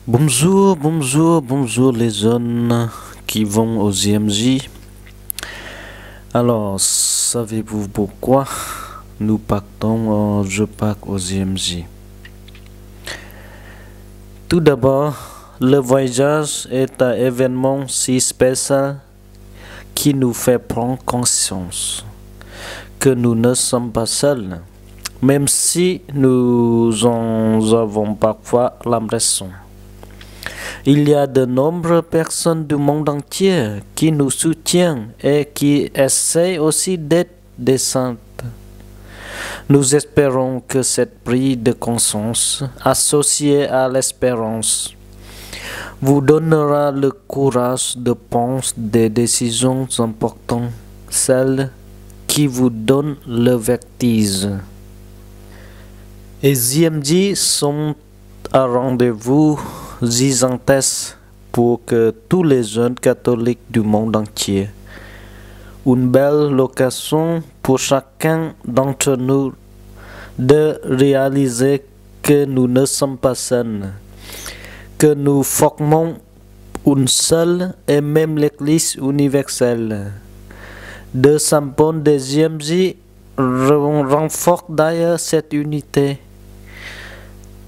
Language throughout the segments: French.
Bonjour, bonjour, bonjour les jeunes qui vont aux IMJ. Alors, savez-vous pourquoi nous partons, je pars aux IMJ? Tout d'abord, le voyage est un événement si spécial qui nous fait prendre conscience que nous ne sommes pas seuls, même si nous en avons parfois l'impression. Il y a de nombreuses personnes du monde entier qui nous soutiennent et qui essaient aussi d'être des saintes. Nous espérons que cette prise de conscience, associée à l'espérance, vous donnera le courage de prendre des décisions importantes, celles qui vous donnent le vertige. Les IMJ sont un rendez-vous gigantesque pour que tous les jeunes catholiques du monde entier. Une belle occasion pour chacun d'entre nous de réaliser que nous ne sommes pas seuls, que nous formons une seule et même l'Église universelle. De symbole des IMJ renforce d'ailleurs cette unité.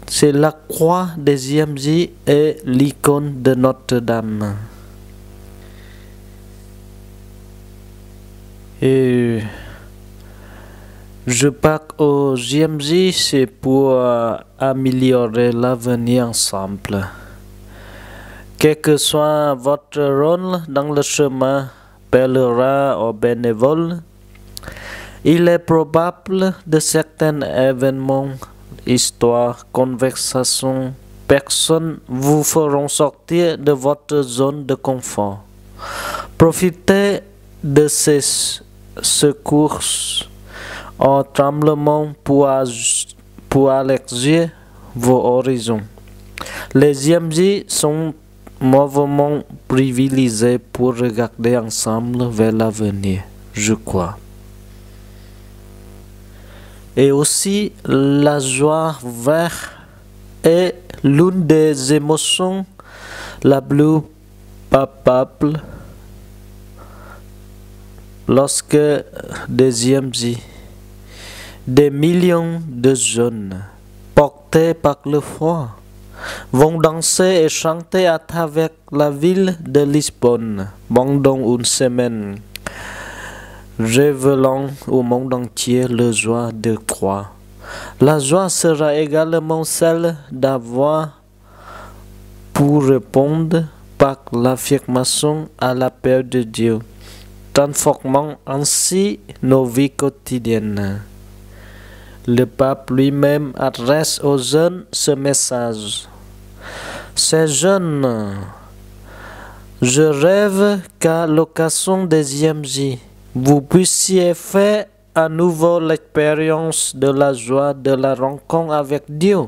C'est la croix des IMJ et l'icône de Notre-Dame. Et je pars aux IMJ, c'est pour améliorer l'avenir ensemble. Quel que soit votre rôle dans le chemin pèlerin ou bénévole, il est probable que certains événements, histoires, conversations, personnes vous feront sortir de votre zone de confort. Profitez de ces secours en tremblement pour élargir vos horizons. Les IMJ sont mouvements privilégiés pour regarder ensemble vers l'avenir, je crois. Et aussi, la joie verte est l'une des émotions la plus palpable lorsque des IMJ, des millions de jeunes portés par le froid, vont danser et chanter à travers la ville de Lisbonne pendant une semaine, révélant au monde entier la joie de croire. La joie sera également celle d'avoir pour répondre par l'affirmation à la paix de Dieu, transformant ainsi nos vies quotidiennes. Le pape lui-même adresse aux jeunes ce message. Ces jeunes, je rêve qu'à l'occasion des IMJ, vous puissiez faire à nouveau l'expérience de la joie de la rencontre avec Dieu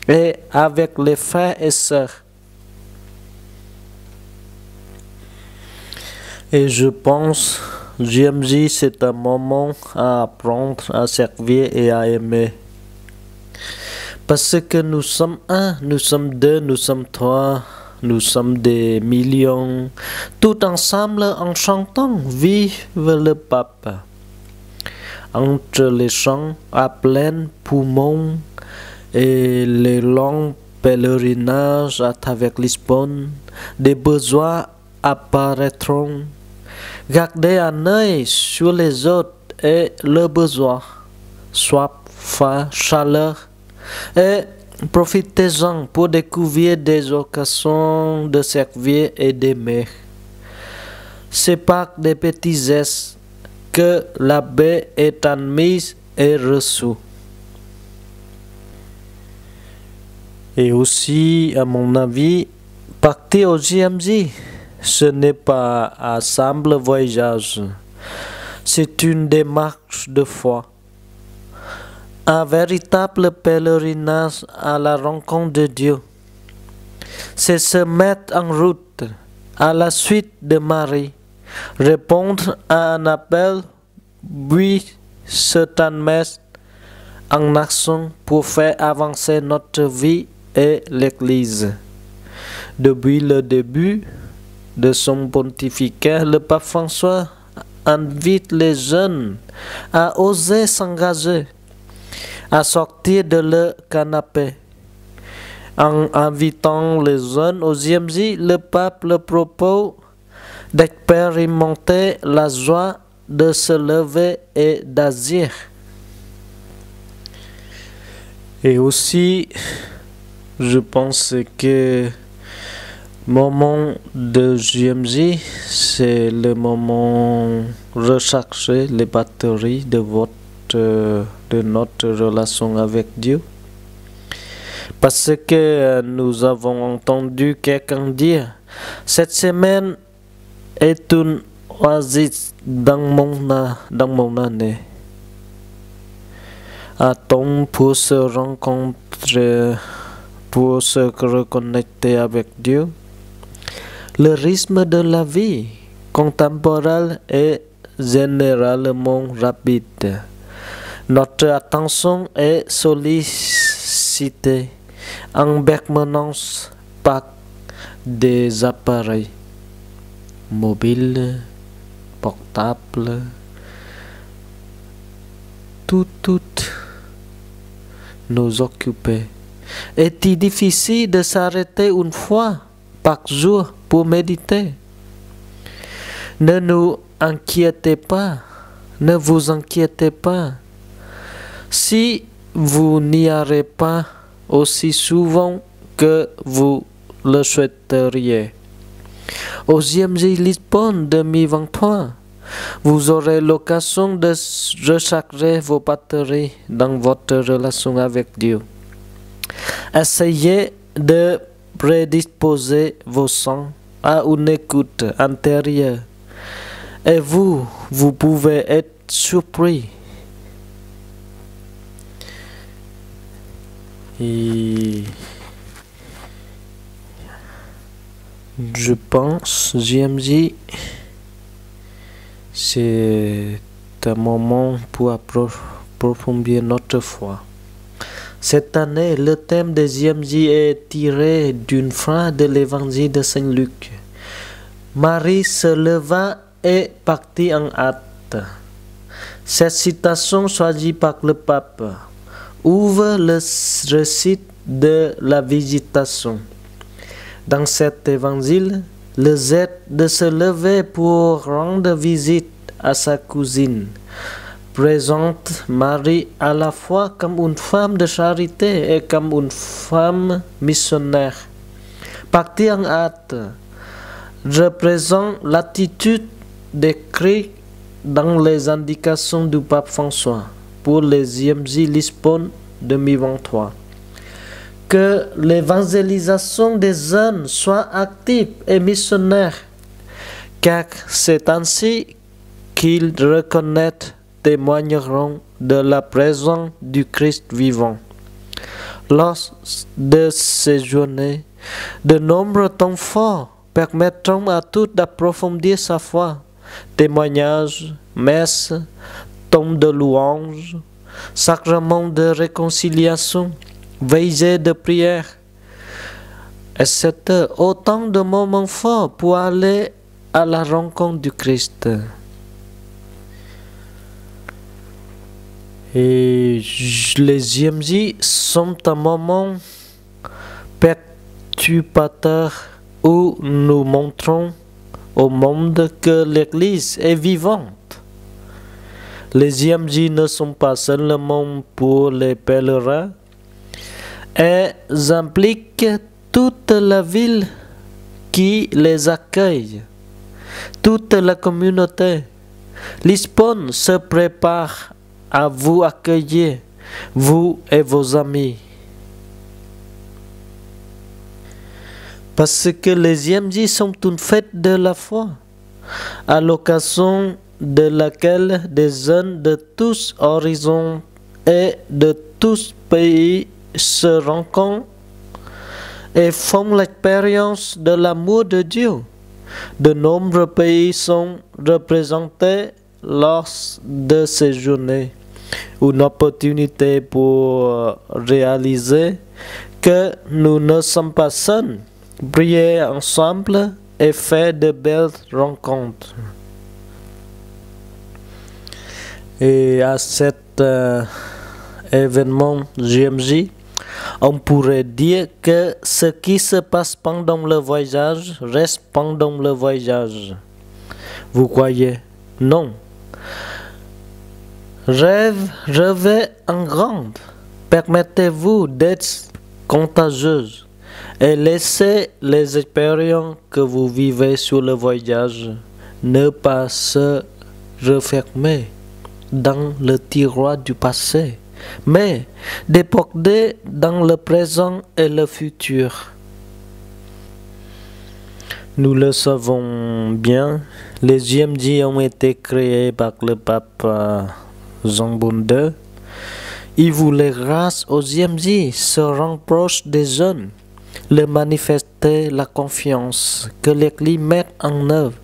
et avec les frères et sœurs. Et je pense, JMJ, c'est un moment à apprendre à servir et à aimer. Parce que nous sommes un, nous sommes deux, nous sommes trois, nous sommes des millions, tout ensemble en chantant Vive le pape. Entre les chants à plein poumon et les longs pèlerinages à travers Lisbonne, des besoins apparaîtront. Gardez un œil sur les autres et leurs besoins, soif, faim, chaleur, et profitez-en pour découvrir des occasions de servir et d'aimer. C'est par des petits gestes que la paix est admise et reçue. Et aussi, à mon avis, partir au JMJ, ce n'est pas un simple voyage, c'est une démarche de foi, un véritable pèlerinage à la rencontre de Dieu. C'est se mettre en route à la suite de Marie, répondre à un appel, puis se transmettre en action pour faire avancer notre vie et l'Église. Depuis le début de son pontificat, le pape François invite les jeunes à oser s'engager, à sortir de leur canapé. En invitant les jeunes aux IMJ, le pape leur propose d'expérimenter la joie de se lever et d'agir. Et aussi, je pense que le moment de JMJ, c'est le moment recharger les batteries de notre relation avec Dieu. Parce que nous avons entendu quelqu'un dire, cette semaine est une oasis dans mon année. A-t-on pour se rencontrer, pour se reconnecter avec Dieu? Le rythme de la vie contemporaine est généralement rapide. Notre attention est sollicitée en permanence par des appareils mobiles, portables, tout nous occuper. Est-il difficile de s'arrêter une fois par jour pour méditer? Ne nous inquiétez pas, ne vous inquiétez pas. Si vous n'y arrivez pas aussi souvent que vous le souhaiteriez, au JMJ Lisbonne 2023, vous aurez l'occasion de recharger vos batteries dans votre relation avec Dieu. Essayez de prédisposer vos sens à une écoute intérieure et vous pouvez être surpris. Et je pense, JMJ, c'est un moment pour approfondir notre foi. Cette année, le thème des JMJ est tiré d'une phrase de l'évangile de Saint Luc. Marie se leva et partit en hâte. Cette citation choisie par le pape ouvre le récit de la visitation. Dans cet évangile, le geste de se lever pour rendre visite à sa cousine présente Marie à la fois comme une femme de charité et comme une femme missionnaire. Partir en hâte représente l'attitude décrite dans les indications du pape François pour les IMJ Lisbonne 2023. Que l'évangélisation des jeunes soit active et missionnaire, car c'est ainsi qu'ils reconnaissent, témoigneront de la présence du Christ vivant. Lors de ces journées, de nombreux temps forts permettront à tous d'approfondir sa foi. Témoignages, messes, temps de louange, sacrement de réconciliation, veillée de prière, etc. Autant de moments forts pour aller à la rencontre du Christ. Et les JMJ sont un moment perturbateur où nous montrons au monde que l'Église est vivante. Les JMJ ne sont pas seulement pour les pèlerins, elles impliquent toute la ville qui les accueille, toute la communauté. Lisbonne se prépare à vous accueillir, vous et vos amis. Parce que les IMJ sont une fête de la foi, à l'occasion de laquelle des jeunes de tous horizons et de tous pays se rencontrent et font l'expérience de l'amour de Dieu. De nombreux pays sont représentés lors de ces journées, une opportunité pour réaliser que nous ne sommes pas seuls prier ensemble et faire de belles rencontres. Et à cet événement GMJ, on pourrait dire que ce qui se passe pendant le voyage reste pendant le voyage. Vous croyez? Non. Rêvez en grand. Permettez-vous d'être contagieuse et laissez les expériences que vous vivez sur le voyage ne pas se refermer dans le tiroir du passé, mais déporter dans le présent et le futur. Nous le savons bien, les GMJ ont été créés par le pape Jean-Paul II. Il voulait, grâce aux GMJ, se rendre proche des jeunes, leur manifester la confiance que l'Église met en œuvre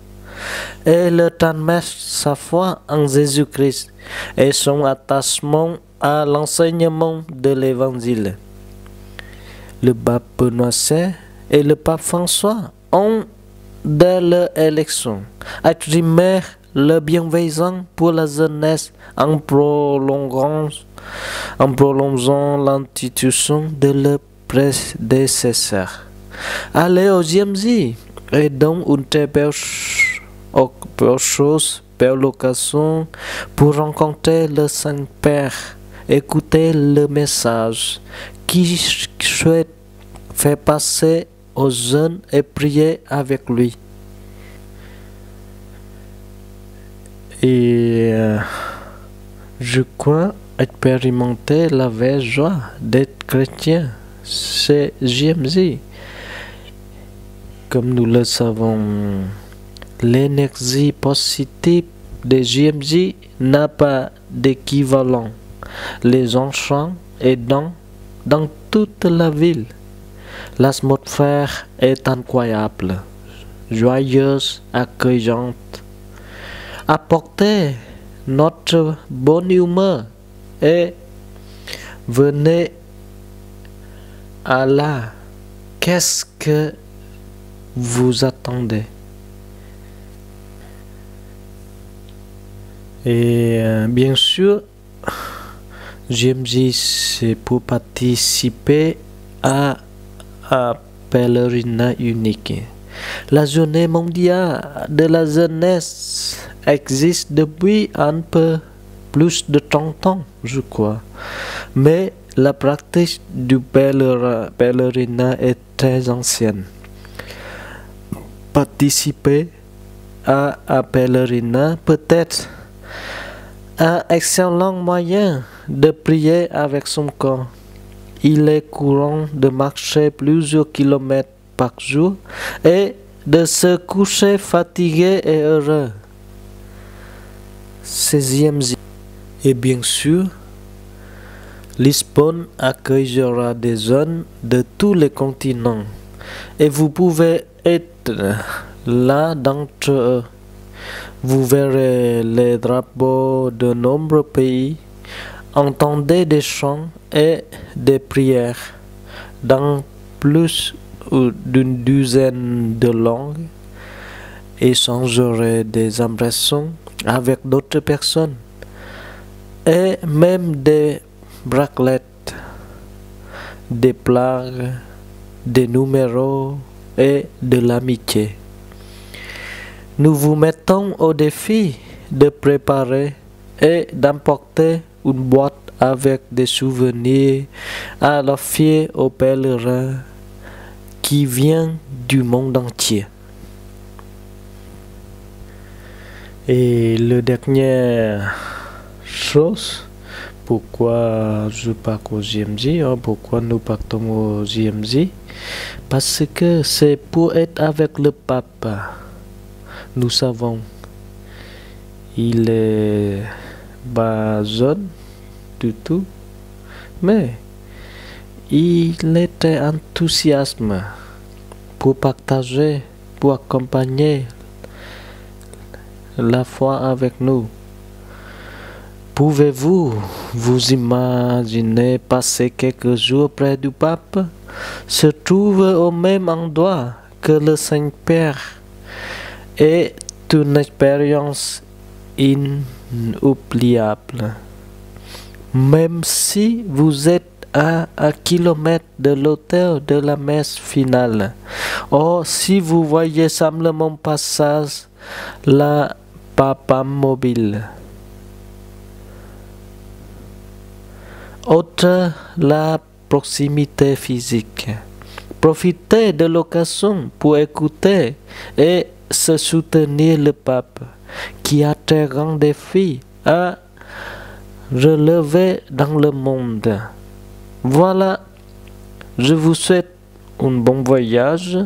et leur transmettre sa foi en Jésus-Christ et son attachement à l'enseignement de l'Évangile. Le pape Benoît XVI et le pape François ont, dès leur élection, exprimé le bienveillant pour la jeunesse en prolongeant l'institution de leurs prédécesseurs. Aller au GMJ est donc une très belle chose, belle occasion pour rencontrer le Saint-Père, écouter le message qu'il souhaite faire passer aux jeunes et prier avec lui. Et je crois expérimenter la vraie joie d'être chrétien, c'est GMJ. Comme nous le savons, l'énergie positive des GMJ n'a pas d'équivalent. Les enfants et dans toute la ville. L'atmosphère est incroyable, joyeuse, accueillante. Apportez notre bonne humeur et venez à là. Qu'est-ce que vous attendez? Et bien sûr, GMJ, c'est pour participer à un pèlerinage unique. La journée mondiale de la jeunesse existe depuis un peu plus de 30 ans, je crois. Mais la pratique du pèlerinage est très ancienne. Participer à un pèlerinage peut être un excellent moyen de prier avec son corps. Il est courant de marcher plusieurs kilomètres par jour et de se coucher fatigué et heureux. Sixième. Et bien sûr, Lisbonne accueillera des jeunes de tous les continents et vous pouvez être l'un d'entre eux. Vous verrez les drapeaux de nombreux pays, entendez des chants et des prières dans plus d'une dizaine de langues, échangerez des impressions avec d'autres personnes et même des bracelets, des plaques, des numéros et de l'amitié. Nous vous mettons au défi de préparer et d'emporter une boîte avec des souvenirs à l'offrir aux pèlerins qui viennent du monde entier. Et la dernière chose, pourquoi je pars au GMJ, pourquoi nous partons au GMJ, parce que c'est pour être avec le pape. Nous savons, il est pas jeune du tout, mais il était enthousiaste pour partager, pour accompagner la foi avec nous. Pouvez-vous vous imaginer passer quelques jours près du pape se trouve au même endroit que le Saint-Père est une expérience inoubliable. Même si vous êtes à kilomètres de l'autel de la messe finale, ou si vous voyez simplement passer la papa mobile. Outre la proximité physique, profitez de l'occasion pour écouter et se soutenir le pape, qui a très grand défi à relever dans le monde. Voilà, je vous souhaite un bon voyage.